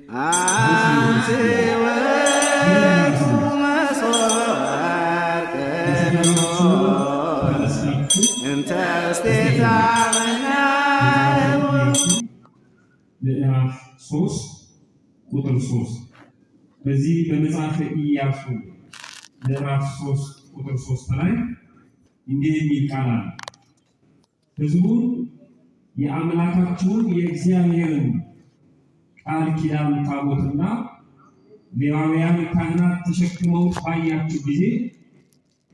አንቺ ውእቱ መስዋዕት ቅዱስ እንተ እስቴታ ምዕራፍ 3 ቁጥር 3 በዚህ በመጽሐፈ ኢያሱ ምዕራፍ 3 ቁጥር 3 ላይ እንዲህ የሚል ቃል አለ። ሕዝቡን የአምላካችሁን የእግዚአብሔርን ቃል ኪዳን ታቦትና ሌዋውያን ካህናት ተሸክመው ባያችሁ ጊዜ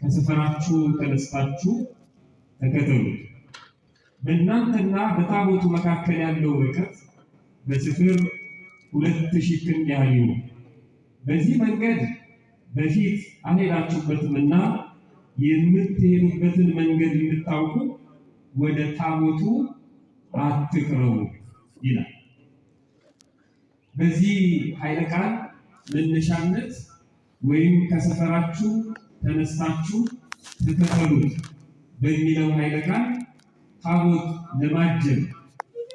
ከሰፈራችሁ ተነስታችሁ ተከተሉት። በእናንተና በታቦቱ መካከል ያለው ርቀት በስፍር 2000 ክንድ ያህል ነው። በዚህ መንገድ በፊት አልሄዳችሁበትምና የምትሄዱበትን መንገድ የምታውቁ ወደ ታቦቱ አትቅረቡ ይላል። በዚህ ኃይለ ቃል መነሻነት ወይም ከሰፈራችሁ ተነስታችሁ ተከተሉት በሚለው ኃይለ ቃል ታቦት ለማጀብ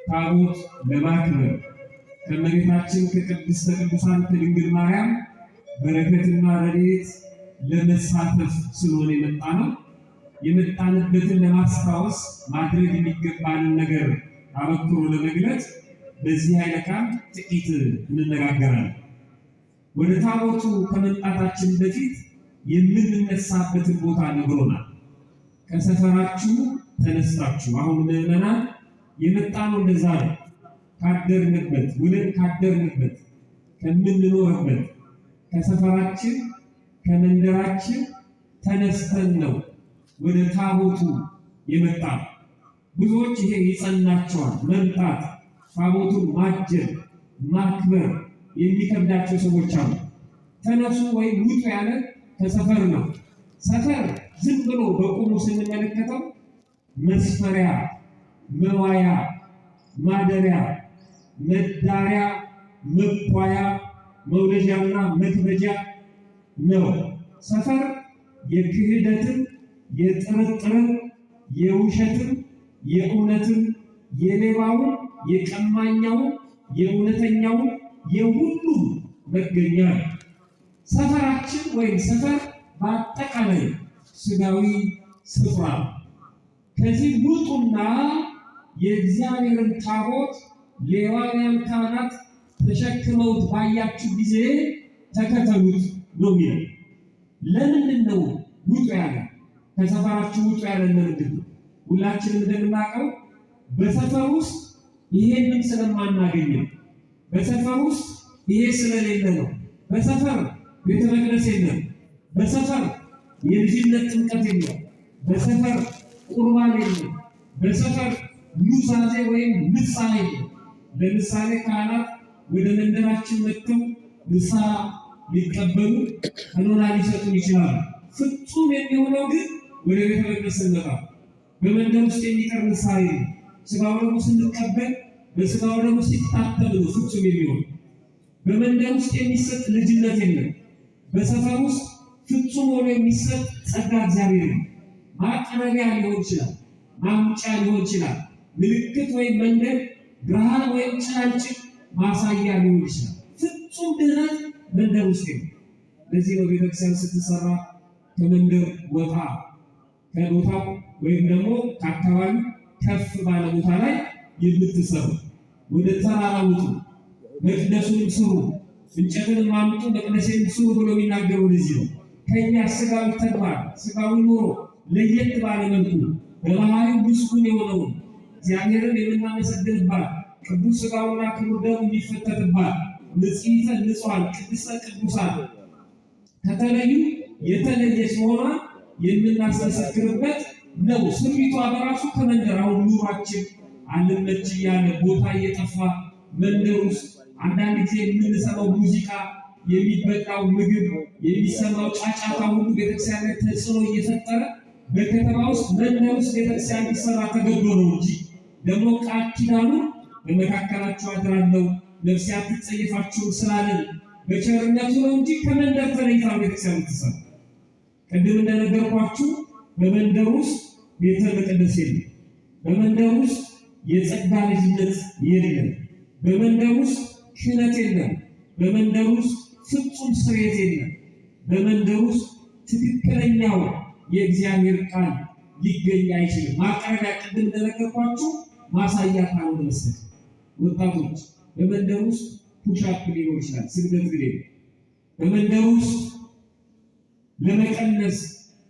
ታቦት ለማክበር ከእመቤታችን ከቅድስተ ቅዱሳን ከድንግል ማርያም በረከትና ረድኤት ለመሳተፍ ስለሆነ የመጣ ነው። የመጣንበትን ለማስታወስ ማድረግ የሚገባንን ነገር አበክሮ ለመግለጽ በዚህ ኃይለ ቃል ጥቂት እንነጋገራለን። ወደ ታቦቱ ከመምጣታችን በፊት የምንነሳበትን ቦታ ነግሮናል። ከሰፈራችሁ ተነስታችሁ። አሁን ምዕመናን የመጣነው እንደዛ ነው። ካደርንበት ውለን ካደርንበት ከምንኖርበት ከሰፈራችን ከመንደራችን ተነስተን ነው ወደ ታቦቱ የመጣ። ብዙዎች ይሄ ይጸናቸዋል። መምጣት ታቦቱን ማጀብ ማክበር የሚከብዳቸው ሰዎች አሉ። ተነሱ ወይም ውጡ ያለ ከሰፈር ነው። ሰፈር ዝም ብሎ በቁሙ ስንመለከተው መስፈሪያ፣ መዋያ፣ ማደሪያ፣ መዳሪያ፣ መኳያ፣ መውለጃና መክበጃ ነው። ሰፈር የክህደትን፣ የጥርጥርን፣ የውሸትን፣ የእውነትን፣ የሌባውን፣ የቀማኛውን፣ የእውነተኛውን የሁሉም መገኛ ነው። ሰፈራችን ወይም ሰፈር በአጠቃላይ ስጋዊ ስፍራ ነው። ከዚህ ውጡና የእግዚአብሔርን ታቦት ሌዋውያን ካህናት ተሸክመውት ባያችሁ ጊዜ ተከተሉት ነው የሚለው። ለምንድን ነው ውጡ ያለ? ከሰፈራችሁ ውጡ ያለ ለምንድን ነው? ሁላችንም እንደምናውቀው በሰፈር ውስጥ ይሄንን ስለማናገኝ ነው። በሰፈር ውስጥ ይሄ ስለሌለ ነው። በሰፈር ቤተ መቅደስ የለም። በሰፈር የልጅነት ጥምቀት የለም። በሰፈር ቁርባን የለም። በሰፈር ኑዛዜ ወይም ንስሐ የለም። ለምሳሌ ካህናት ወደ መንደራችን መጥተው ንስሐ ሊቀበሉ ቀኖና ሊሰጡን ይችላሉ። ፍጹም የሚሆነው ግን ወደ ቤተ መቅደስ ስንመጣ በመንደር ውስጥ የሚቀር ንስሐ የለም። ስጋው ደግሞ ስንቀበል በስጋው ደግሞ ሲታተም ነው ፍጹም የሚሆን። በመንደር ውስጥ የሚሰጥ ልጅነት የለም። በሰፈር ውስጥ ፍጹም ሆኖ የሚሰጥ ጸጋ እግዚአብሔር ነው። ማቅረቢያ ሊሆን ይችላል፣ ማምጫ ሊሆን ይችላል፣ ምልክት ወይም መንገድ፣ ብርሃን ወይም ጭላንጭል ማሳያ ሊሆን ይችላል። ፍጹም ድህነት መንደር ውስጥ ነው። ለዚህ ነው ቤተክርስቲያን ስትሰራ ከመንደር ወጣ ከቦታው ወይም ደግሞ ከአካባቢ ከፍ ባለ ቦታ ላይ የምትሰሩ። ወደ ተራራ ውጡ፣ መቅደሱንም ስሩ፣ እንጨትንም አምጡ፣ መቅደሴን ስሩ ብሎ የሚናገረው ለዚህ ነው። ከኛ ስጋዊ ተግባር ስጋዊ ኑሮ ለየት ባለ መልኩ በባህሪው ምስጉን የሆነውን እግዚአብሔርን የምናመሰግንባት ቅዱስ ስጋውና ክቡር ደሙ የሚፈተትባት ንጽሕተ ንጹሐን ቅድስተ ቅዱሳን ከተለዩ የተለየች መሆኗን የምናስመሰክርበት ነው። ስሪቷ በራሱ ከመንደር አሁን ኑሯችን አልመች እያለ ቦታ እየጠፋ መንደር ውስጥ አንዳንድ ጊዜ የምንሰማው ሙዚቃ፣ የሚበላው ምግብ፣ የሚሰማው ጫጫታ ሁሉ ቤተክርስቲያን ላይ ተጽዕኖ እየፈጠረ በከተማ ውስጥ መንደር ውስጥ ቤተክርስቲያን እንዲሰራ ተገዶ ነው እንጂ ደግሞ ቃል ኪዳኑ በመካከላችሁ አድራለሁ ነፍሴ አትጸየፋችሁም ስላለን በቸርነቱ ነው እንጂ ከመንደር ተለይታ ቤተክርስቲያን ትሰራ። ቅድም እንደነገርኳችሁ በመንደር ውስጥ ቤተ መቅደስ የለም። በመንደር ውስጥ የጸጋ ልጅነት የለም። በመንደር ውስጥ ክህነት የለም። በመንደር ውስጥ ፍጹም ስርየት የለም። በመንደር ውስጥ ትክክለኛው የእግዚአብሔር ቃል ሊገኝ አይችልም። ማቅረቢያ ቅድም እንደነገርኳችሁ ማሳያ ካልሆነ በስተቀር ወጣቶች በመንደር ውስጥ ፑሻፕ ሊኖር ይችላል፣ ስግደት ግን በመንደር ውስጥ ለመቀነስ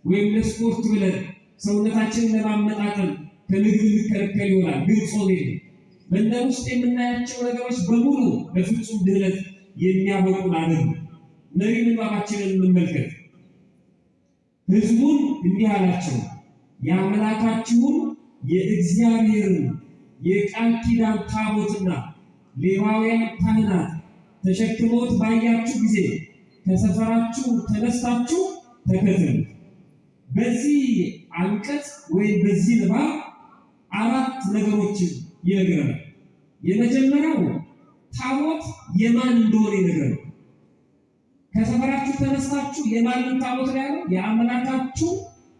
ወይም ለስፖርት ብለን ሰውነታችንን ለማመጣጠን ከምግብ እንከለከል ይሆናል፣ ግን ጾም የለም። መንደር ውስጥ የምናያቸው ነገሮች በሙሉ በፍጹም ድህነት የሚያበቁን አይደሉም። መሪ ምንባባችንን እንመልከት። ሕዝቡን እንዲህ አላቸው፣ የአምላካችሁን የእግዚአብሔርን የቃል ኪዳን ታቦትና ሌዋውያን ካህናት ተሸክመውት ባያችሁ ጊዜ ከሰፈራችሁ ተነስታችሁ ተከተሉ። በዚህ አንቀጽ ወይም በዚህ ንባብ አራት ነገሮችን ይነግረናል። የመጀመሪያው ታቦት የማን እንደሆነ ይነግረናል። ከሰፈራችሁ ተነስታችሁ የማንን ታቦት ነው ያለው? የአምላካችሁ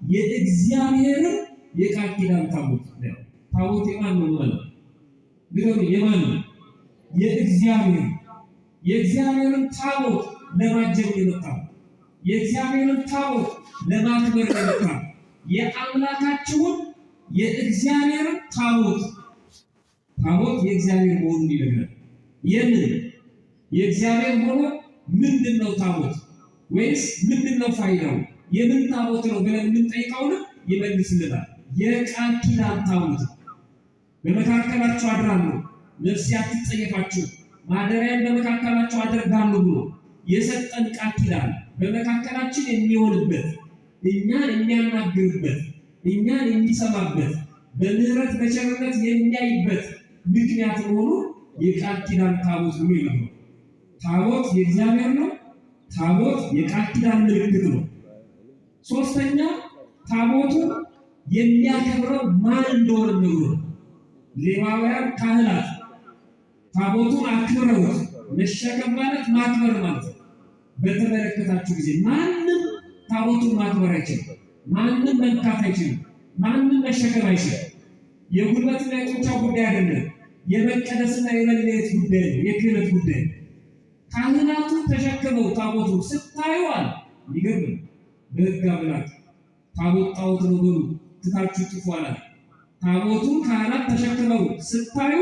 የእግዚአብሔርን የቃል ኪዳን ታቦት ነው። ታቦት የማን ነው ማለት ነው? የማን ነው? የእግዚአብሔር። የእግዚአብሔርን ታቦት ለማጀብ የመጣው የእግዚአብሔርን ታቦት ለማክበር የመጣው የአምላካችሁን የእግዚአብሔርን ታቦት የእግዚአብሔር መሆኑን ይነግራል። የምን የእግዚአብሔር ሆኖ ምንድነው ታቦት? ወይስ ምንድነው ፋይዳው? የምን ታቦት ነው ብለን የምንጠይቀውን ይመልስልናል። የቃል ኪዳን ታቦት በመካከላችሁ አድራለሁ፣ ነፍሴ አትጸየፋችሁ፣ ማደሪያን በመካከላችሁ አደርጋለሁ ብሎ የሰጠን ቃል ኪዳን በመካከላችን የሚሆንበት፣ እኛን የሚያናግርበት፣ እኛን የሚሰማበት፣ በምህረት በቸርነት የሚያይበት ምክንያት መሆኑ የቃል ኪዳን ታቦት ብሎ ይነግረናል። ታቦት የእግዚአብሔር ነው። ታቦት የቃል ኪዳን ምልክት ነው። ሶስተኛ ታቦቱ የሚያከብረው ማን እንደሆነ ነው። ሌዋውያን ካህናት ታቦቱን አክብረውት መሸከም ማለት ማክበር ማለት ነው። በተመለከታችሁ ጊዜ ማንም ታቦቱን ማክበር አይችልም። ማንም መንካት አይችልም። ማንም መሸከም አይችልም። የጉልበትና የጡንቻ ጉዳይ አይደለም። የመቀደስና የመለየት ጉዳይ ነው። የክህነት ጉዳይ ነው። ካህናቱ ተሸክመው ታቦቱን ስታዩዋል ይገርም። በሕግ አምላክ ታቦት ጣዖት ነው በሉ ትታችሁ ጥፉ አላል። ታቦቱን ካህናት ተሸክመው ስታዩ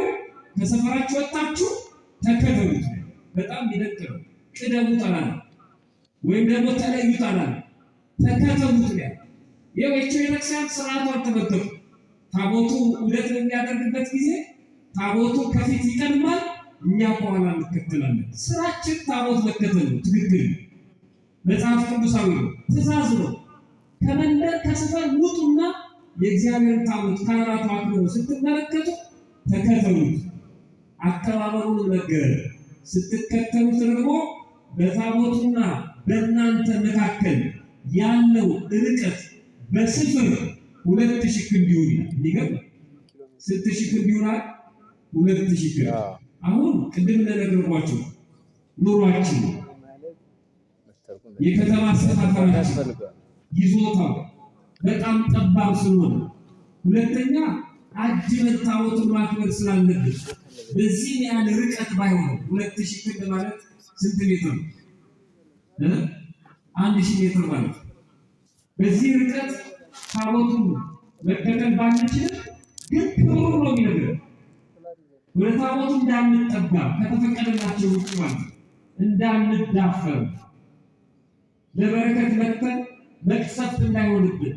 ከሰፈራችሁ ወጣችሁ ተከተሉት። በጣም ይደንቅ ነው። ቅደሙት አላል ወይም ደግሞ ተለዩት አላል። ተከተሉት ነው። የቤተክርስቲያን ቤተክርስቲያን ስርዓቷን ተመልከቱ። ታቦቱ ዑደት በሚያደርግበት ጊዜ ታቦቱ ከፊት ይቀድማል፣ እኛ ከኋላ እንከተላለን። ስራችን ታቦት መከተል ነው። ትክክል መጽሐፍ ቅዱሳዊ ነው፣ ትእዛዝ ነው። ከመንደር ከሰፈር ውጡና የእግዚአብሔር ታቦት ካህናቱ አክብረው ስትመለከቱ ተከተሉት። አከባበሩን ነገረ። ስትከተሉት ደግሞ በታቦቱና በእናንተ መካከል ያለው ርቀት በስፍር 2000 ክንድ ይሆናል። ይገባ 6000 ክንድ ይሆናል። 2000 ክንድ። አሁን ቅድም እንደነገርኳችሁ ኑሯችን የከተማ አስተሳሰባችን ይዞታው በጣም ጠባብ ስለሆነ፣ ሁለተኛ አጅበን ታቦቱን ማክበር ስላለብን በዚህ ያህል ርቀት ባይሆን 2000 ክንድ ማለት ስንት ሜትር ነው? 1000 ሜትር ማለት በዚህ ርቀት ታቦቱን መከተል ባንችል ግን ክብሩ ነው የሚነግረን። ወደ ታቦቱ እንዳንጠጋ ከተፈቀደላቸው ውጭ ማለት እንዳንዳፈር፣ ለበረከት መጥተን መቅሰፍት እንዳይሆንብን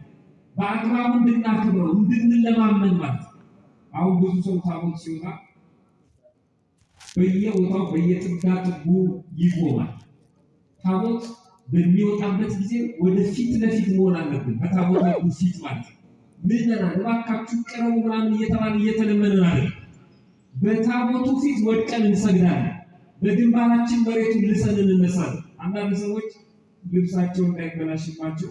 በአግባቡ እንድናክብረው እንድንለማመን ማለት። አሁን ብዙ ሰው ታቦት ሲወጣ በየቦታው በየጥጋ ጥጉ ይቆማል። ታቦት በሚወጣበት ጊዜ ወደ ፊት ለፊት መሆን አለብን። በታቦታቱ ፊት ማለት ምንና እባካችሁ ቅረቡ ምናምን እየተባለ እየተለመንን አይደል። በታቦቱ ፊት ወድቀን እንሰግዳለን። በግንባራችን መሬቱን ልሰን እንነሳለን። አንዳንድ ሰዎች ልብሳቸው እንዳይበላሽባቸው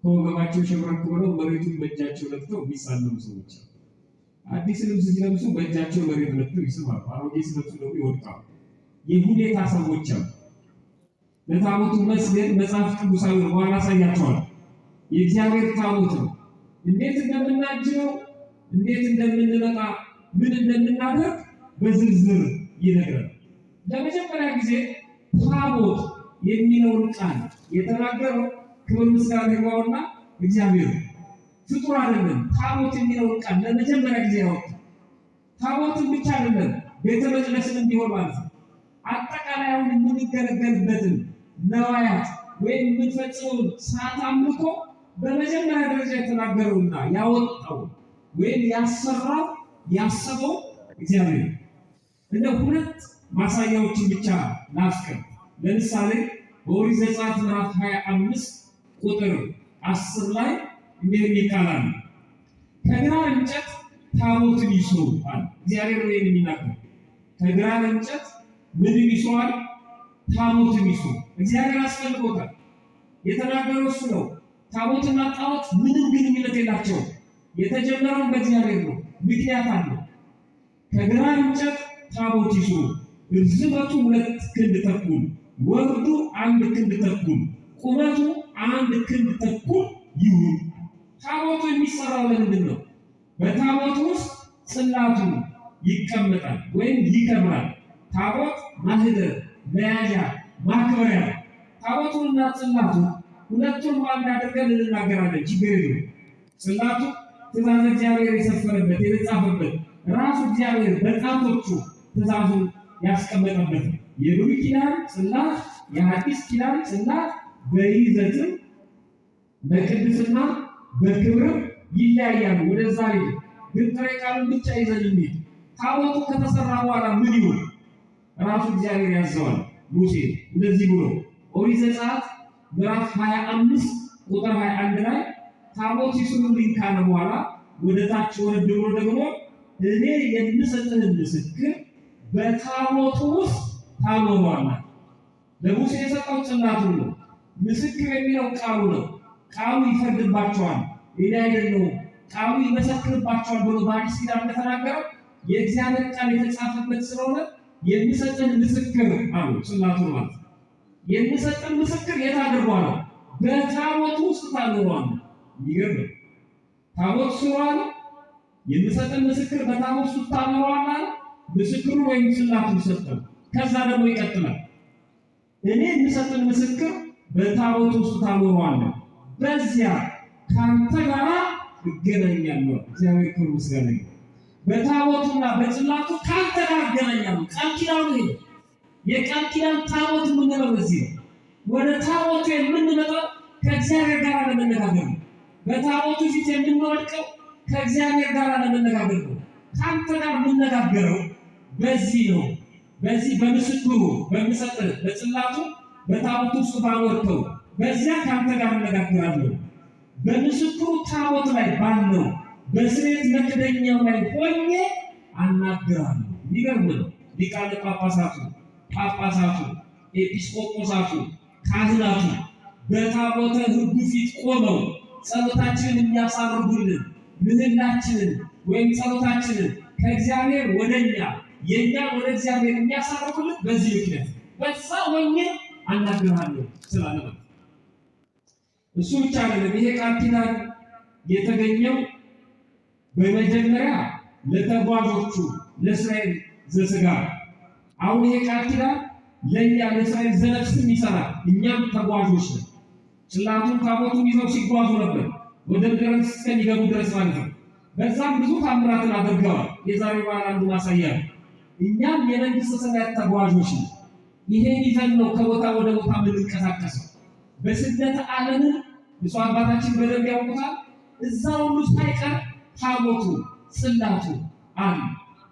ከወገባቸው ሸብረክ ብለው መሬቱን በእጃቸው ለጥተው የሚሳለሙ ሰዎች አሉ። አዲስ ልብስ ሲለብሱ በእጃቸው መሬት ለጥተው ይስማሉ። አሮጌ ሲለብሱ ደግሞ ይወድቃሉ። የሁኔታ ሰዎች አሉ። ለታቦቱ መስገድ መጽሐፍ ቅዱሳዊ ነው። በኋላ አሳያቸዋለሁ። የእግዚአብሔር ታቦት ነው። እንዴት እንደምናጅበው፣ እንዴት እንደምንመጣ፣ ምን እንደምናደርግ በዝርዝር ይነግራል። ለመጀመሪያ ጊዜ ታቦት የሚለውን ቃል የተናገረው ክብር ምስጋና ይግባውና እግዚአብሔር ፍጡር አይደለም። ታቦት የሚለውን ቃል ለመጀመሪያ ጊዜ ያወጣው ታቦትን ብቻ አይደለም ቤተ መቅደስን ቢሆን ማለት ነው አጠቃላይ አሁን የምንገለገልበትን ነዋያት ወይም የምንፈጽመውን ስርዓት አምልኮ በመጀመሪያ ደረጃ የተናገረውና ያወጣው ወይም ያሰራው ያሰበው እግዚአብሔር። እንደ ሁለት ማሳያዎችን ብቻ ላስቀምጥ። ለምሳሌ በኦሪት ዘጸአት ምዕራፍ 25 ቁጥር 10 ላይ እንዲህ የሚል ቃል አለ። ከግራር እንጨት ታቦትን ይስሩ አለ እግዚአብሔር ነው የሚናገረው። ከግራር እንጨት ምንም ይስራል? ታቦትን ይስሩ። እግዚአብሔር አስፈልጎታል። የተናገረው እሱ ነው። ታቦትና ጣዖት ምንም ግንኙነት የላቸውም። የተጀመረው በእግዚአብሔር ነው። ምክንያት አለው። ከግራር እንጨት ታቦት ይስሩ፣ ርዝመቱ 2 ክንድ ተኩል፣ ወርዱ 1 ክንድ ተኩል፣ ቁመቱ 1 ክንድ ተኩል ይሁን። ታቦቱ የሚሰራው ለምንድን ነው? በታቦቱ ውስጥ ጽላቱ ይቀመጣል ወይም ይከብራል። ታቦት ማህደር፣ መያዣ፣ ማክበሪያ። ታቦቱንና ጽላቱ ሁለቱን አንድ አድርገን እንናገራለን። ችግር የለውም። ጽላቱ ትእዛዝ እግዚአብሔር የሰፈረበት የተጻፈበት ራሱ እግዚአብሔር በጣቶቹ ትእዛዙን ያስቀመጠበት የብሉይ ኪዳን ጽላት የሐዲስ ኪዳን ጽላት በይዘትም በቅድስና በክብር ይለያያሉ። ወደዛ ግን ጥሬ ቃሉን ብቻ ይዘን እንሂድ። ታቦቱ ከተሰራ በኋላ ምን ይሁን? ራሱ እግዚአብሔር ያዘዋል። ሙሴ እንደዚህ ብሎ ኦሪት ዘጸአት ምዕራፍ 25 ቁጥር 21 ላይ ታቦት ይስሩልኝ ካለ በኋላ ወደ ታች ወረድ ብሎ ደግሞ እኔ የምሰጥህን ምስክር በታቦቱ ውስጥ ታኖረዋለህ። ለሙሴ የሰጠው ጽላቱ ነው። ምስክር የሚለው ቃሉ ነው። ቃሉ ይፈርድባቸዋል፣ እኔ አይደለሁም። ቃሉ ይመሰክርባቸዋል ብሎ በአዲስ ኪዳን እንደተናገረው የእግዚአብሔር ቃል የተጻፈበት ስለሆነ የሚሰጥህን ምስክር አሉ። ጽላቱ ማለት የሚሰጥህን ምስክር የት አድርጓል? በታቦቱ ውስጥ ታኖረዋለህ። ይገርም። ታቦት ስሯል። የሚሰጥህን ምስክር በታቦት ውስጥ ታኖረዋለህ። ምስክሩ ወይም ጽላቱ ሰጠው። ከዛ ደግሞ ይቀጥላል። እኔ የሚሰጥህን ምስክር በታቦት ውስጥ ታኖረዋለህ፣ በዚያ ካንተ ጋር እገናኛለሁ። እግዚአብሔር ክብር ምስጋና ይሁን። በታቦቱና በጽላቱ ካንተ ጋር እገናኛለሁ። ቃል ኪዳኑ ይሄ የቃል ኪዳን ታቦት የምንለው እዚህ ነው። ወደ ታቦቱ የምንመጣው ከእግዚአብሔር ጋር ለመነጋገር ነው። በታቦቱ ፊት የምንወድቀው ከእግዚአብሔር ጋር ለመነጋገር ነው። ካንተ ጋር የምንነጋገረው በዚህ ነው። በዚህ በምስክሩ በሚሰጥህ በጽላቱ በታቦቱ ውስጥ ባወርከው በዚያ ካንተ ጋር እነጋገራለሁ። በምስክሩ ታቦት ላይ ባለው በስርየት መክደኛው ላይ ሆኜ አናግራለሁ። የሚገርም ነው። ሊቃነ ጳጳሳቱ፣ ኤጲስቆጶሳቱ፣ ካህናቱ በታቦተ ሕጉ ፊት ቆመው ጸሎታችንን የሚያሳርጉልን ምህላችንን ወይም ጸሎታችንን ከእግዚአብሔር ወደኛ የኛ ወደ እግዚአብሔር የሚያሳርጉልን በዚህ ምክንያት በዛ ሆኜ አናግራለሁ ስላለ ነው። እሱ ብቻ አይደለም። ይሄ ቃል ኪዳን የተገኘው በመጀመሪያ ለተጓዦቹ ለእስራኤል ዘሥጋ። አሁን ይሄ ቃል ኪዳን ለእኛ ለእስራኤል ዘነፍስም ይሰራል። እኛም ተጓዦች ነን። ጽላቱን ታቦቱን ይዘው ሲጓዙ ነበር ወደ ምድረ ርስት እስከሚገቡ ድረስ ማለት ነው። በዛም ብዙ ታምራትን አድርገዋል። የዛሬ በዓል አንዱ ማሳያ ነው። እኛም የመንግስተ ሰማያት ተጓዦች ነን። ይሄን ይዘን ነው ከቦታ ወደ ቦታ የምንንቀሳቀሰው። በስደት ዓለምን ብፁዕ አባታችን በደንብ ያውቁታል። እዛ ሁሉ ሳይቀር ታቦቱ ጽላቱ አለ።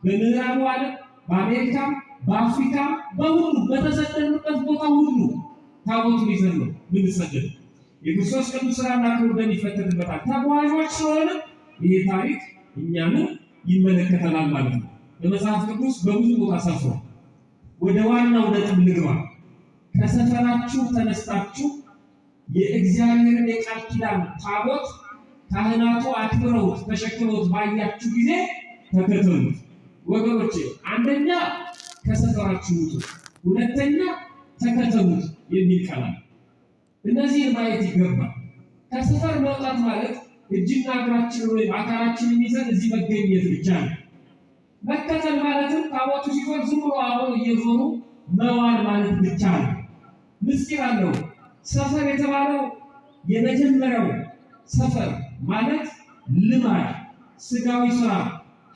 በምዕራቡ ዓለም በአሜሪካም በአፍሪካም በሁሉ በተሰደድንበት ቦታ ሁሉ ታቦቱን ይዘን ነው የምንሰደድ። የክርስቶስ ቅዱስ ሥራና ክብር በሚፈተትበታል ተጓዦች ስለሆነ ይሄ ታሪክ እኛንም ይመለከተናል ማለት ነው። በመጽሐፍ ቅዱስ በብዙ ቦታ ሰፍሯል። ወደ ዋናው ነጥብ ልግባ። ከሰፈራችሁ ተነስታችሁ የእግዚአብሔርን የቃል ኪዳን ታቦት ካህናቱ አክብረውት ተሸክመውት ባያችሁ ጊዜ ተከተሉት። ወገኖቼ አንደኛ ከሰፈራችሁ ውጡ፣ ሁለተኛ ተከተሉት የሚል ቃል አለ። እነዚህን ማየት ይገባል። ከሰፈር መውጣት ማለት እጅና እግራችንን ወይም አካላችንን ይዘን እዚህ መገኘት ብቻ ነው። መከተል ማለትም ታቦቱ ሲዞር ዝም ብሎ አብረው እየዞሩ መዋል ማለት ብቻ ነው። ምስጢር አለው። ሰፈር የተባለው የመጀመሪያው ሰፈር ማለት ልማድ፣ ስጋዊ ስራ፣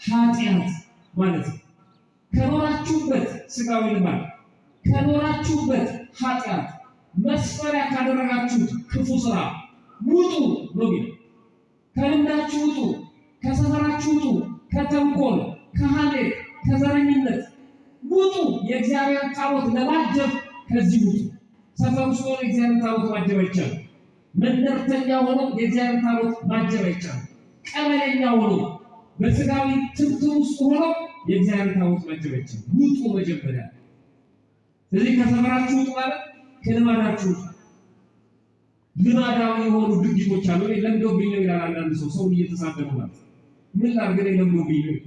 ኃጢአት ማለት ነው። ከኖራችሁበት ስጋዊ ልማድ፣ ከኖራችሁበት ኃጢአት መስፈሪያ ካደረጋችሁት ክፉ ስራ ውጡ ነው የሚለው። ከልምዳችሁ ውጡ፣ ከሰፈራችሁ ውጡ፣ ከተንኮል፣ ከሐሜት፣ ከዘረኝነት ውጡ። የእግዚአብሔር ታቦት ለማጀብ ከዚህ ውጡ። ሰፈር ውስጥ ሆኖ የእግዚአብሔር ታቦት ማጀብ አይቻልም። መንደርተኛ ሆኖ የእግዚአብሔር ታቦት ማጀብ አይቻልም። ቀበሌኛ ሆኖ በስጋዊ ትምትም ውስጥ ሆኖ የእግዚአብሔር ታቦት ማጀብ አይቻልም። ውጡ መጀመሪያ። ስለዚህ ከሰፈራችሁ ውጡ ማለት ከልማዳችሁ ውጡ። ልማዳዊ የሆኑ ድርጊቶች አሉ። ለምዶብኝ ነው ይላል አንዳንድ ሰው። ሰውን እየተሳደቡ ማለት ምን ላድርግ እኔ ለምዶብኝ ነው፣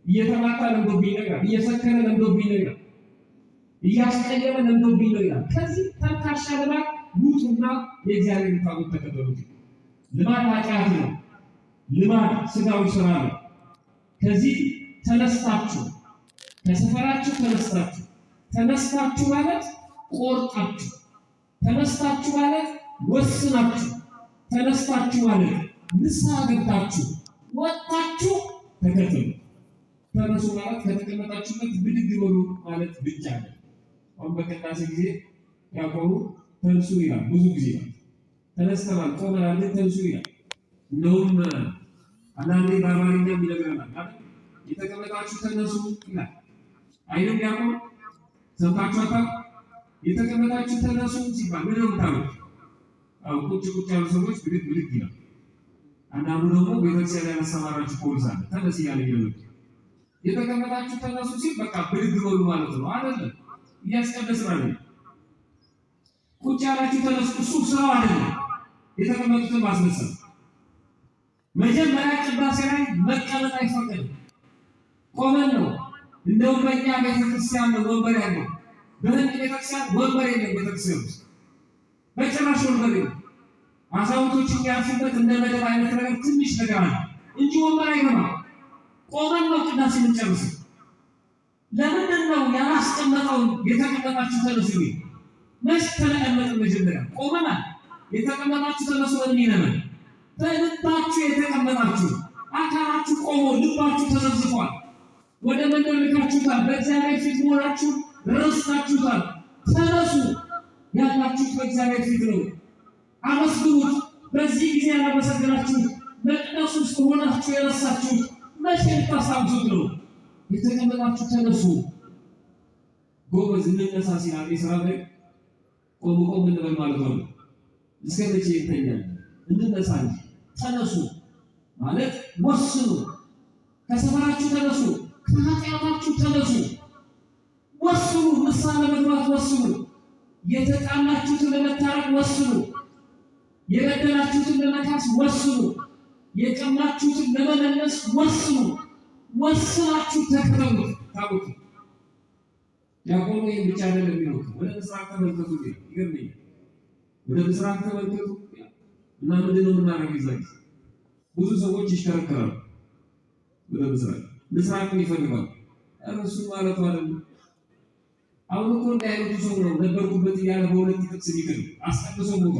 እየተማታ ለምዶብኝ ነው ይላል፣ እየሰከረ ለምዶብኝ ነው ይላል፣ እያስቀየመ ለምዶብኝ ነው ይላል። ከዚህ ተንካሻ ልማድ ውጡና የእግዚአብሔር ታቦት ተቀበሉት። ልማድ ኃጢአት ነው። ልማድ ስጋዊ ስራ ነው። ከዚህ ተነስታችሁ ከሰፈራችሁ ተነስታችሁ ማለት ቆርጣችሁ፣ ተነስታችሁ ማለት ወስናችሁ፣ ተነስታችሁ ማለት ንስሐ ገብታችሁ ወጣችሁ ተከተሉ። ተነሱ ማለት ከተቀመጣችሁበት ብድግ በሉ ማለት ብቻ ነው። አሁን በቅዳሴ ጊዜ ያቆሙ ተነሱ ይላል። ብዙ ጊዜ ተነስተናል ቆመናል ተነሱ ይላል። እንደውም አንዳንዴ በአማርኛ ይነግረናል አይደል? የተቀመጣችሁ ተነሱ ይላል አይደል? ያቆሙ ሰምታችኋል? የተቀመጣችሁ ተነሱ ሲባል ምን ነው ታውቁ? አሁን ቁጭ ያሉ ሰዎች ብድግ ይላል። አንዳንዱ ደግሞ ቤተክርስቲያን ያሰማራችሁ ፖሊስ አለ ተነስ እያለ ይላል። የተቀመጣችሁ ተነሱ ሲል በቃ ብድግ በሉ ማለት ነው አይደለም? እያስቀደስን አይደለም። ቁጭ ያላችሁ ተነሱ እሱ ስራው አይደለም። የተቀመጡትን ማስነሳት መጀመሪያ ቅዳሴ ላይ መቀመጥ አይፈቀድም። ቆመን ነው። እንደውም በእኛ ቤተክርስቲያን ነው ወንበር ያለው። በህንድ ቤተክርስቲያን ወንበር የለም። ቤተክርስቲያን ውስጥ በጭራሽ ወንበር የለም። አዛውንቶች የሚያርፉበት እንደ መደብ አይነት ነገር ትንሽ ነገር አለ እንጂ ወንበር አይገባም። ቆመን ነው ቅዳሴ የምንጨርሰው። ለምንድን ነው ያላስቀመጠውን የተቀመጣችሁ ተነሱ? መች ተቀመጥን? መጀመሪያ ቆመናል። የተቀመጣችሁ ተነሱ በሚነመን በልባችሁ የተቀመጣችሁ አካላችሁ ቆሞ ልባችሁ ተዘብዝፏል። ወደ መንደር ልካችሁታል። በእግዚአብሔር ፊት መሆናችሁ ረስታችሁታል። ተነሱ። ያላችሁት በእግዚአብሔር ፊት ነው። አመስግኑት። በዚህ ጊዜ ያላመሰገናችሁት መቅደስ ውስጥ ሆናችሁ የረሳችሁት መቼ ልታስታውሱት ነው? የተቀመጣችሁ ተነሱ። ጎበዝ እንነሳ ሲላል የሥራ ላይ ቆም እንበል ማለት ነው። እስከ መቼ ይተኛል? እንነሳ እንጂ ተነሱ ማለት ወስኑ። ከሰፈራችሁ ተነሱ፣ ከኃጢአታችሁ ተነሱ። ወስኑ። ንስሐ ለመግባት ወስኑ። የተጣላችሁትን ለመታረቅ ወስኑ። የበደላችሁትን ለመካስ ወስኑ። የቀማችሁትን ለመመለስ ወስኑ። ወስናችሁ ተከተሉት። ታቦቱ ያቆሙ ብቻ አይደለም የሚለው ወደ ምስራቅ ተመልከቱ። ይገርመኛል። ወደ ምስራቅ ተመልከቱ እና ምንድን ነው የምናደርገው? ይዛል ብዙ ሰዎች ይሽከረከራሉ ወደ ምስራቅ ይፈልጋሉ። እሱ ማለት አይደለም። አሁን እኮ እንደ አይነቱ ሰው ነው ነበርኩበት እያለ በሁለት ጥቅስ የሚክል አስቀድሶ ቦታ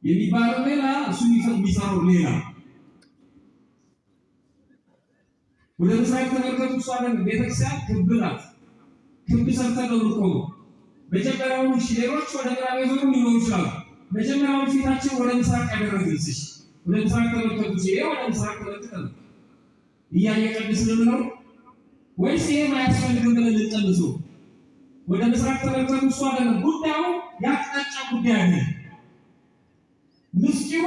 የሚባለው ሌላ እሱ የሚሰራው ሌላ። ወደ ምስራቅ ተመልከቱ። እሷ ቤተክርስቲያን ክብ ናት። ክብ ሰርተን ነው የምንቆመው። መጀመሪያውን ሌሎች ወደ ምዕራብ የዞሩ ሊሆኑ ይችላሉ። መጀመሪያውን ፊታችን ወደ ምስራቅ ያደረግንስ ወደ ምስራቅ ተመልከቱ። ወደ ምስራቅ ተመልከቱ እያየ ቀድስን ነው ወይስ ይሄ ማያስፈልግም ብለን ልንጠልሰው? ወደ ምስራቅ ተመልከቱ። እሷ ጉዳዩ ያቅጣጫ ጉዳይ አለ። ምስኪኑ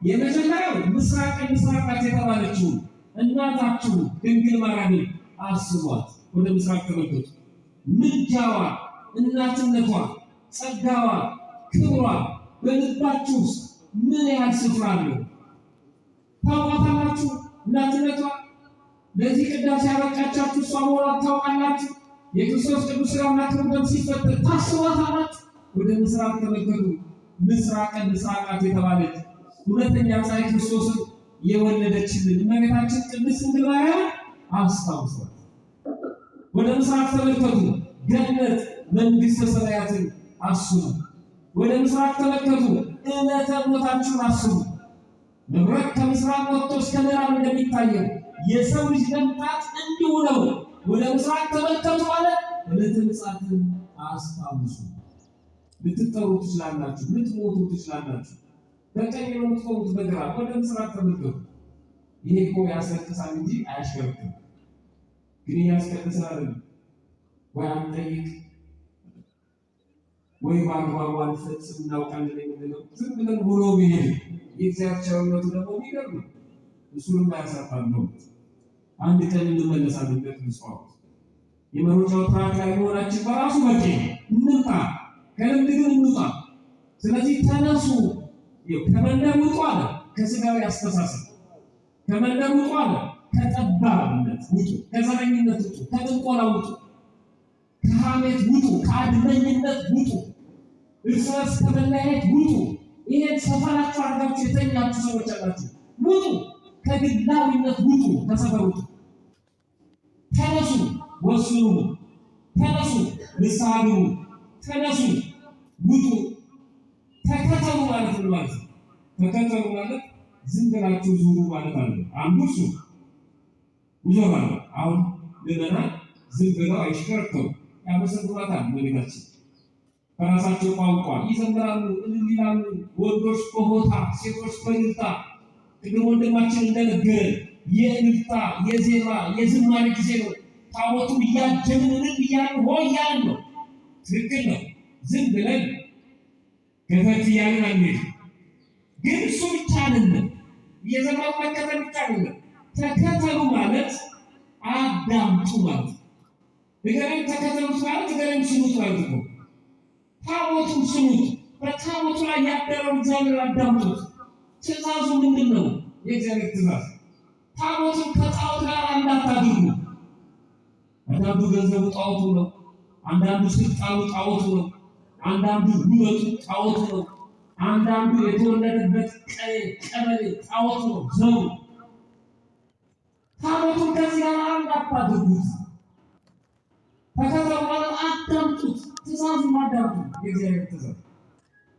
የመጀመሪያው ምስራቅ የተባለችው እናታችሁ ድንግል ማርያምን አስቧት። ወደ ምስራቅ ተመልከቱ። ምልጃዋ፣ እናትነቷ፣ ጸጋዋ፣ ክብሯ በልባችሁ ውስጥ ምን ያህል ስፍራ አለው? ታውቃላችሁ? እናትነቷ ለዚህ ቅዳሴ ያበቃቻችሁ እሷ መሆኗን ታውቃላችሁ? የክርስቶስ ቅዱስ ሥጋውና ክቡር ደሙ ሲፈተት ታስቧታላችሁ? ወደ ምስራቅ ተመልከቱ። ምስራቃት የተባለች ሁለተኛ ፀሐይ ክርስቶስን የወለደችልን እመቤታችን ቅድስት ድንግል ማርያም አስታውሷት። ወደ ምስራቅ ተመልከቱ። ገነት መንግሥተ ሰማያትን አስቡ። ወደ ምስራቅ ተመልከቱ፣ ዕለተ ሞታችሁን አስቡ። መብረቅ ከምስራቅ ወጥቶ እስከ ምዕራብ እንደሚታየው የሰው ልጅ መምጣት እንዲሁ ነው። ወደ ምስራቅ ተመልከቱ አለ። ዕለተ ምጽአትን አስታውሱ። ልትጠሩ ትችላላችሁ፣ ልትሞቱ ትችላላችሁ። በቀኝ ነው የምትቆሙት፣ በግራ ወደ ምስራቅ ተመልከቱ። ይሄ እኮ ያስለቅሳል እንጂ አያሽከረክርም። ግን ያስቀድሳል አይደል? ወይ አንጠይቅ ወይ በአግባቡ አንፈጽም እናውቃለን የምንለው ዝም ብለን ውሎ ብሄድ የእግዚአብሔር ቸርነቱ ደግሞ የሚገርም ነው። እሱንም አያሳጣን ነው። አንድ ቀን እንመለሳለን። ቅዱስ ጳውሎስ የመሮጫው ትራክ ላይ መሆናችን በራሱ በቂ ነው። እንውጣ፣ ከልምድ ግን እንውጣ። ስለዚህ ተነሱ፣ ከመንደር ውጡ አለ። ከስጋዊ አስተሳሰብ ከመንደር ውጡ አለ። ከጠባብነት ውጡ፣ ከዘረኝነት ውጡ፣ ከጥንቆላ ውጡ፣ ከሐሜት ውጡ፣ ከአድመኝነት ውጡ፣ እርስ በርስ ከመለያየት ውጡ። ይሄን ሰፈራችሁ አድርጋችሁ የተኛችሁ ሰዎች አላችሁ፣ ውጡ። ከግላዊነት ውጡ፣ ከሰፈር ውጡ። ተነሱ፣ ወስኑ፣ ተነሱ፣ ንስሐ ግቡ፣ ተነሱ፣ ውጡ። ተከተሉ ማለት ነው። ማለት ተከተሉ ማለት ዝም ብላችሁ ዙሩ ማለት አለ። አንዱ እሱ ይዞራል። አሁን ለና ዝም ብለው አይሽከረከሩ፣ ያመሰግናታል። እመቤታችን በራሳቸው ቋንቋ ይዘምራሉ፣ እልል ይላሉ። ወንዶች በሆታ ሴቶች በእልልታ። ቅድም ወንድማችን እንደነገረን የእልልታ የዜማ የዝማሬ ጊዜ ነው። ታቦቱን እያጀብን እልል እያልን ሆይ እያልን ነው። ትክክል ነው። ዝም ብለን ገፈት እያልን አንሄድም። ግን እሱ ብቻ አይደለም፣ የዘመኑ መከተል ብቻ አይደለም። ተከተሉ ማለት አዳምጡ ማለት ነው። እገሌን ተከተሉት ማለት እገሌን ስሙት ማለት ነው። ታቦቱን ስሙት፣ በታቦቱ ላይ ያደረው እግዚአብሔር አዳምጡት። ትእዛዙ ምንድን ነው? የእግዚአብሔር ትእዛዝ ታቦቱን ከጣዖት ጋር እንዳታድርጉ። አንዳንዱ ገንዘቡ ጣዖቱ ነው፣ አንዳንዱ ስልጣኑ ጣዖቱ ነው፣ አንዳንዱ ውበቱ ጣዖቱ ነው፣ አንዳንዱ የተወለደበት ቀበሌ ጣዖቱ ነው፣ ዘሩ። ታቦቱን ከዚህ ጋር እንዳታድርጉት። ተከተሉ ማለት አዳምጡት፣ ትእዛዙን አዳምጡ። የእግዚአብሔር ትእዛዝ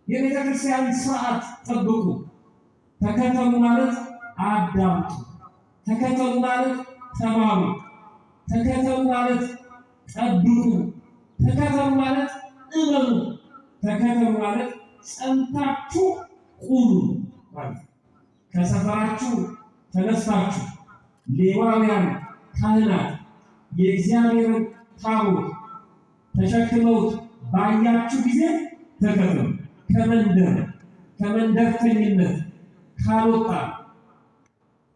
የቤተ ክርስቲያን ስርዓት ጠብቁ። ተከተሉ ማለት አዳምጡ። ተከተሉ ማለት ተማሩ። ተከተሉ ማለት ጠብቁ። ተከተሉ ማለት እመኑ። ተከተሉ ማለት ጸንታችሁ ቁሙ ማለት። ከሰፈራችሁ ተነስታችሁ ሌዋውያን ካህናት የእግዚአብሔርን ታቦት ተሸክመውት ባያችሁ ጊዜ ተከተሉ። ከመንደርተኝነት ካልወጣ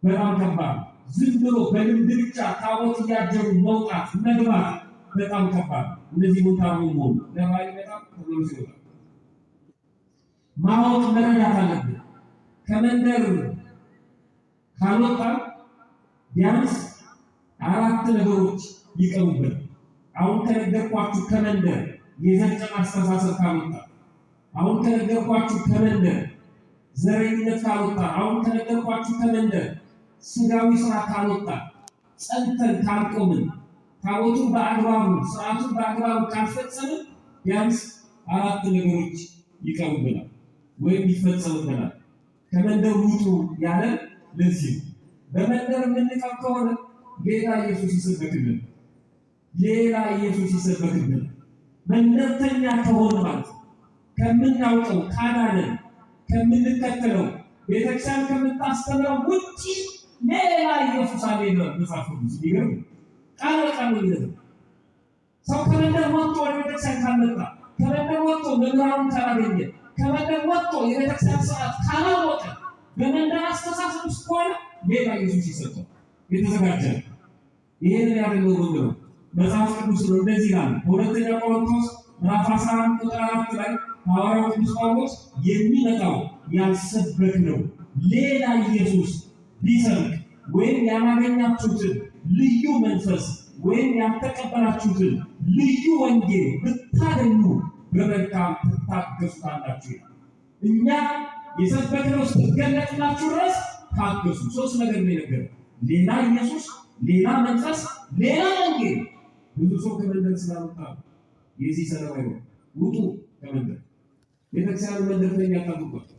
በጣም ከባድ። ዝም ብሎ በልምድ ብቻ ታቦት እያጀሩ መውጣት መግባት በጣም ከባድ። እነዚህ ቦታው መሆኑ ለባይ በጣም ተብሎ ሲወጣ ማወቅ መረዳት አለብን። ከመንደር ካልወጣ ቢያንስ 4 ነገሮች ይቀሩበት። አሁን ከነገርኳችሁ ከመንደር የዘጨ አስተሳሰብ ካልወጣ፣ አሁን ከነገርኳችሁ ከመንደር ዘረኝነት ካልወጣ፣ አሁን ከነገርኳችሁ ከመንደር ስጋዊ ስራ ካልወጣ፣ ጸንተን ካልቆምን፣ ታቦቱን በአግባቡ ስርዓቱን በአግባቡ ካልፈጸምን ቢያንስ 4 ነገሮች ይቀሩብናል ወይም ይፈጸሙብናል። ከመንደር ውጡ ያለ ለዚህ በመንደር የምንቀር ከሆነ ሌላ ኢየሱስ ይሰበክልን፣ ሌላ ኢየሱስ ይሰበክልን። መንደርተኛ ከሆነ ማለት ከምናውቀው ካዳነን ከምንከተለው ቤተክርስቲያን ከምታስተምረው ውጪ ሌላ ኢየሱስ አለ ነው መጽሐፍ ቅዱስ ይገርም ቃል በቃል ነው። ሰው ከመንደር ወጥቶ ወደ ቤተክርስቲያን ካልመጣ፣ ከመንደር ወጥቶ መምህራኑን ካላገኘ፣ ከመንደር ወጥቶ የቤተክርስቲያን ስርዓት ካላወቀ፣ በመንደር አስተሳሰብ ውስጥ ከሆነ ሌላ ኢየሱስ ይሰጠው የተዘጋጀ። ይሄንን ያደረገው ነው መጽሐፍ ቅዱስ ነው። እንደዚህ ይላል በሁለተኛ ቆሮንቶስ ምዕራፍ 11 ቁጥር 4 ላይ ሐዋርያው ቅዱስ ጳውሎስ የሚመጣው ያልሰበክነው ሌላ ኢየሱስ ቢሰብክ ወይም ያላገኛችሁትን ልዩ መንፈስ ወይም ያልተቀበላችሁትን ልዩ ወንጌል ብታገኙ በመልካም ትታገሱታላችሁ ይላል። እኛ የሰበክነው እስኪገለጥላችሁ ድረስ ታገሱ። 3 ነገር ነው የነገረው። ሌላ ኢየሱስ፣ ሌላ መንፈስ፣ ሌላ ወንጌል። ብዙ ሰው ከመንደር ስላልወጣ የዚህ ሰለባ ነው። ውጡ ከመንደር ቤተክርስቲያን መንደርተኛ አታድርጓት።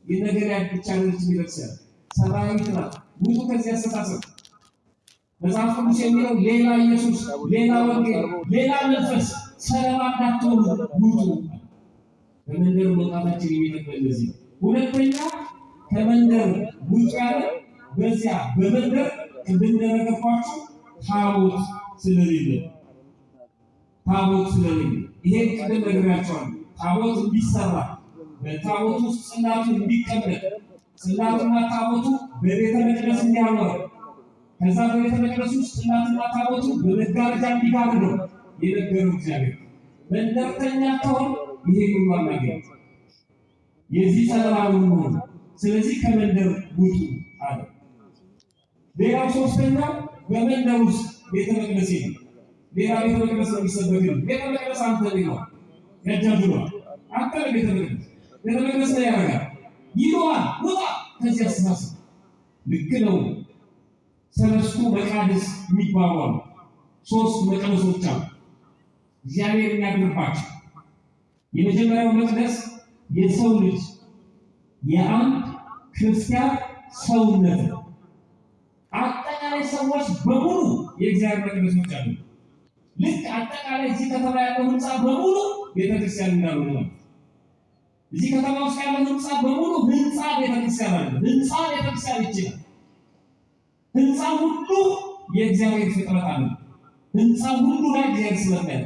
የነገር ብቻ ነች ቤተክርስቲያን ሰማያዊት ናት። ውጡ ከዚህ አስተሳሰብ። መጽሐፍ ቅዱስ የሚለው ሌላ ኢየሱስ፣ ሌላ ወንጌል፣ ሌላ መንፈስ ሰለባ እንዳትሆኑ ውጡ። ከመንደር መውጣታችን የሚጠቅመን ለዚህ ነው። ሁለተኛ ከመንደር ውጡ ያለ በዚያ በመንደር እንደነገርኳችሁ ታቦት ስለሌለ ይሄ ቅድም ነግሬያቸዋለሁ። ታቦት እንዲሰራ በታቦት ውስጥ ጽላቱ እንዲቀመጥ ጽላቱና ታቦቱ በቤተ መቅደስ እንዲያኖር ከዛ በቤተ መቅደስ ውስጥ ጽላቱና ታቦቱ በመጋረጃ እንዲጋርደው የነገረው እግዚአብሔር። መንደርተኛ ከሆነ ይሄ ሁሉ አናገኝ የዚህ ሰለባ ነው። ስለዚህ ከመንደር ውጡ አለ። ሌላው ሶስተኛው በመንደር ውስጥ ቤተ መቅደስ ነው። ሌላ ቤተ መቅደስ ነው የሚሰበክል። ቤተ መቅደስ አንተ ነው ያጃጁላ አንተ ቤተ መቅደስ ላይ ያደርጋል ይለዋል። ውጣ ከዚህ አስተሳሰብ። ልክ ነው። ሰለስቱ መቃደስ የሚባሉ አሉ። 3 መቅደሶች አሉ እግዚአብሔር የሚያድርባቸው። የመጀመሪያው መቅደስ የሰው ልጅ የአንድ ክርስቲያን ሰውነት ነው። አጠቃላይ ሰዎች በሙሉ የእግዚአብሔር መቅደሶች አሉ። ልክ አጠቃላይ እዚህ ከተማ ያለው ህንፃ በሙሉ ቤተክርስቲያን እንዳልሆነ ነው። እዚህ ከተማ ውስጥ ያለው ህንፃ በሙሉ ህንፃ ቤተክርስቲያን አለ። ህንፃ ቤተክርስቲያን ይችላል። ህንፃ ሁሉ የእግዚአብሔር ፍጥረት አለ። ህንፃ ሁሉ ላይ እግዚአብሔር ስለሚያለ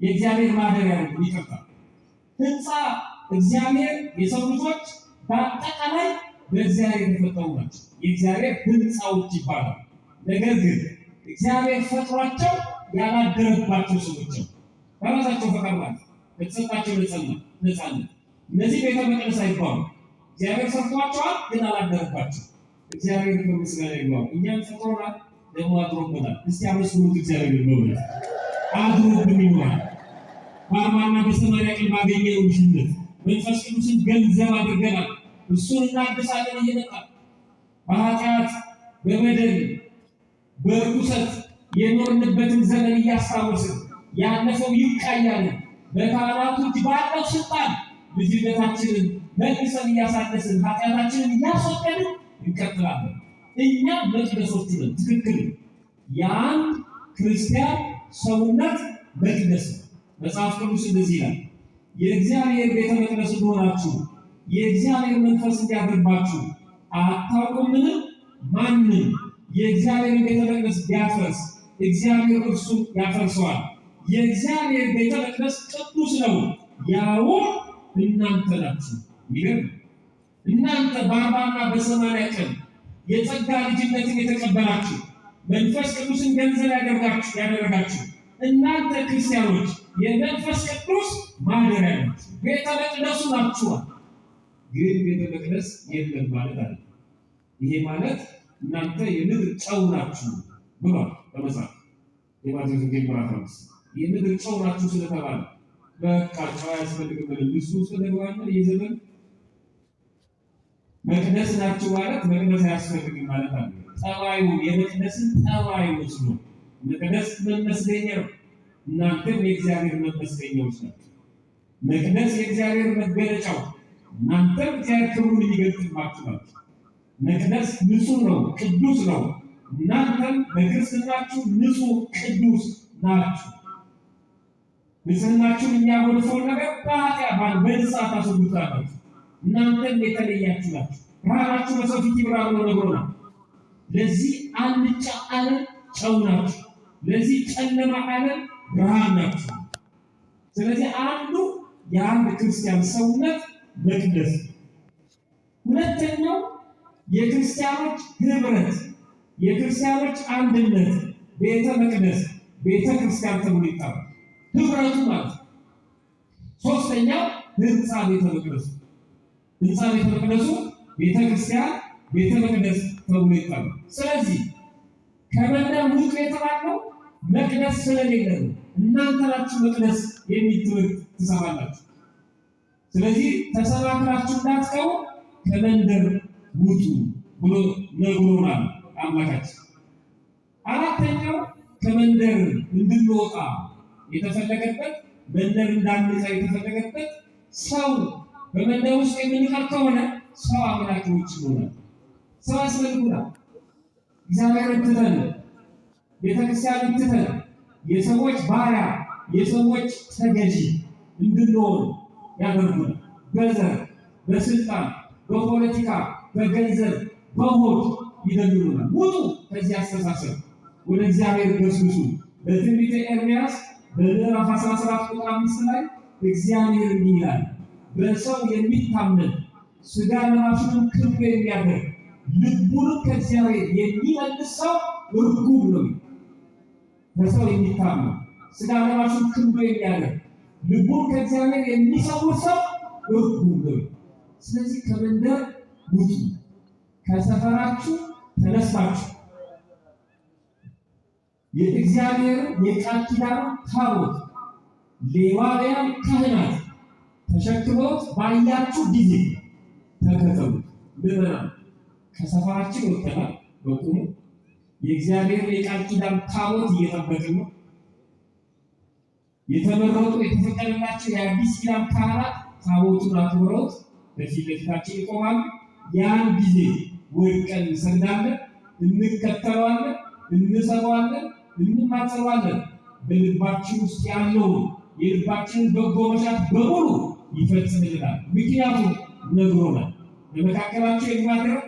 የእግዚአብሔር ማደሪያ ነው። ይቀርታል ህንፃ እግዚአብሔር የሰው ልጆች በአጠቃላይ በእግዚአብሔር የተፈጠሩ ናቸው። የእግዚአብሔር ህንፃዎች ይባላል። ነገር ግን እግዚአብሔር ፈጥሯቸው ያላደረባቸው ሰዎች በራሳቸው ፈቃድ ማለት የተሰጣቸው ነፃነት እነዚህ ቤተ መቅደስ አይባሉ። እግዚአብሔር ሰርቷቸዋል፣ ግን አላደረባቸው። እግዚአብሔር ከምስጋና ይግባው። እኛም ፈጥሮናል፣ ደግሞ አድሮብናል። እስቲ አመስግኑት እግዚአብሔር በእውነት አድሮብን ይሆናል። በአርባና በሰማንያ ቀን ባገኘነው ልጅነት መንፈስ ቅዱስን ገንዘብ አድርገናል። እሱን እናድሳለን እየመጣን በኃጢአት በበደል በርኩሰት የኖርንበትን ዘመን እያስታወስን ያለፈው ይብቃ እያልን በካህናቱ እጅ ባለው ስልጣን ልጅነታችንን መልሰን እያሳደስን ኃጢአታችንን እያስወገድን እንቀጥላለን። እኛ መቅደሶቹ ነን። ትክክል። የአንድ ክርስቲያን ሰውነት መቅደስ ነው። መጽሐፍ ቅዱስ እንደዚህ ይላል፣ የእግዚአብሔር ቤተ መቅደስ እንደሆናችሁ የእግዚአብሔር መንፈስ እንዲያድርባችሁ አታውቁምን? ማንም የእግዚአብሔር ቤተ መቅደስ ቢያፈርስ እግዚአብሔር እርሱን ያፈርሰዋል። የእግዚአብሔር ቤተ መቅደስ ቅዱስ ነው፣ ያውም እናንተ ናችሁ። ይገርም። እናንተ በአርባና በሰማንያ ቀን የጸጋ ልጅነትን የተቀበላችሁ መንፈስ ቅዱስን ገንዘብ ያደረጋችሁ እናንተ ክርስቲያኖች የመንፈስ ቅዱስ ማደሪያ ናችሁ፣ ቤተ መቅደሱ ናችኋል። ግን ቤተ መቅደስ የለም ማለት አለ። ይሄ ማለት እናንተ የምድር ጨው ናችሁ ብሏል በመጽሐፍ የማቴዎስ ወንጌል ምዕራፍ 5 የምድር ጨው ናችሁ ስለተባለ በቃ ጨው አያስፈልግም ብለን ልሱ ስለተባለ የዘመን መቅደስ ናችሁ ማለት መቅደስ አያስፈልግም ማለት አለ። ጠባዩ የመቅደስን ጠባዩ ወስዶ መቅደስ መመስገኛ ነው። እናንተም የእግዚአብሔር መመስገኛዎች ናችሁ። መቅደስ የእግዚአብሔር መገለጫው፣ እናንተም እግዚአብሔር ክብሩን የሚገልጥባችሁ ናችሁ። መቅደስ ንጹህ ነው፣ ቅዱስ ነው። እናንተም በክርስትናችሁ ንጹህ ቅዱስ ናችሁ። ንጽህናችሁን የሚያጎድፈውን ነገር በንስሐ ታስወግዱታላችሁ። እናንተም የተለያችሁ ናችሁ። ብርሃናችሁ በሰው ፊት ይብራ ብሎ ነግሮናል። ለዚህ አልጫ ዓለም ጨው ናችሁ፣ ለዚህ ጨለማ ዓለም ብርሃን ናችሁ። ስለዚህ አንዱ የአንድ ክርስቲያን ሰውነት መቅደስ። ሁለተኛው የክርስቲያኖች ህብረት፣ የክርስቲያኖች አንድነት ቤተ መቅደስ ቤተ ክርስቲያን ተብሎ ይጠራል። ህብረቱ ማለት። ሶስተኛው ህንፃ ቤተ መቅደሱ፣ ህንፃ ቤተ መቅደሱ ቤተ ክርስቲያን ቤተ መቅደስ ተብሎ ይጠራል። ስለዚህ ከመንደር ውጡ የተባለው መቅደስ ስለሌለ ነው። እናንተ ናችሁ መቅደስ የሚል ትምህርት ትሰማላችሁ። ስለዚህ ተሰባክራችሁ እንዳትቀሩ ከመንደር ውጡ ብሎ ነግሮናል አምላካችን። አራተኛው ከመንደር እንድንወጣ የተፈለገበት መንደር እንዳንጻ የተፈለገበት ሰው በመንደር ውስጥ የምንቀር ከሆነ ሰው አምላኪዎች ይሆናል። ሰው ያስፈልጉናል። እግዚአብሔርን ትተን ቤተክርስቲያንን ትተን የሰዎች ባሪያ የሰዎች ተገዢ እንድንሆን ያደርጉናል። በዘር በስልጣን በፖለቲካ በገንዘብ በሆድ ይደልሉናል። ውጡ ከዚህ አስተሳሰብ፣ ወደ እግዚአብሔር ገስግሱ። በትንቢተ ኤርምያስ በምዕራፍ 17 ቁጥር 5 ላይ እግዚአብሔር እንዲህ ይላል፣ በሰው የሚታመን ሥጋ ለባሹን ክብር የሚያደርግ ልቡንም ከእግዚአብሔር የሚመልስ ሰው ርጉም ነው። በሰው የሚታመን ሥጋ ለባሹን ክብር የሚያደርግ ልቡን ከእግዚአብሔር የሚሰውር ሰው ርጉም ነው። ስለዚህ ከመንደር ውጡ፣ ከሰፈራችሁ ተነስታችሁ የእግዚአብሔር የቃል ኪዳን ታቦት ሌዋውያን ካህናት ተሸክመውት ባያችሁ ጊዜ ተከተሉ። ምዕመናን ከሰፈራችን ወጥተናል። በቁሙ የእግዚአብሔር የቃል ኪዳን ታቦት እየጠበቅን ነው። የተመረጡ የተፈቀደላቸው የአዲስ ኪዳን ካህናት ታቦቱን አክብረውት በፊት ለፊታችን ይቆማሉ። ያን ጊዜ ወድቀን እንሰግዳለን፣ እንከተለዋለን፣ እንሰማዋለን፣ እንማጸነዋለን። በልባችን ውስጥ ያለውን የልባችንን በጎ መሻት በሙሉ ይፈጽምልናል። ምክንያቱም ነግሮናል። በመካከላችሁ የማድረግ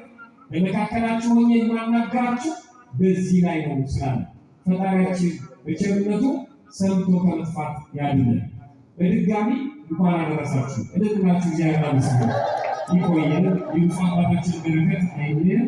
በመካከላችሁ ሆኜ የማናገራችሁ በዚህ ላይ ነው ስላለ ፈጣሪያችን በቸርነቱ ሰምቶ ከመጥፋት ያድነን። በድጋሚ እንኳን አደረሳችሁ። እልልላችሁ እግዚአብሔር ይመስገን። ይቆየን። የብፁዕ አባታችን በረከት አይለየን።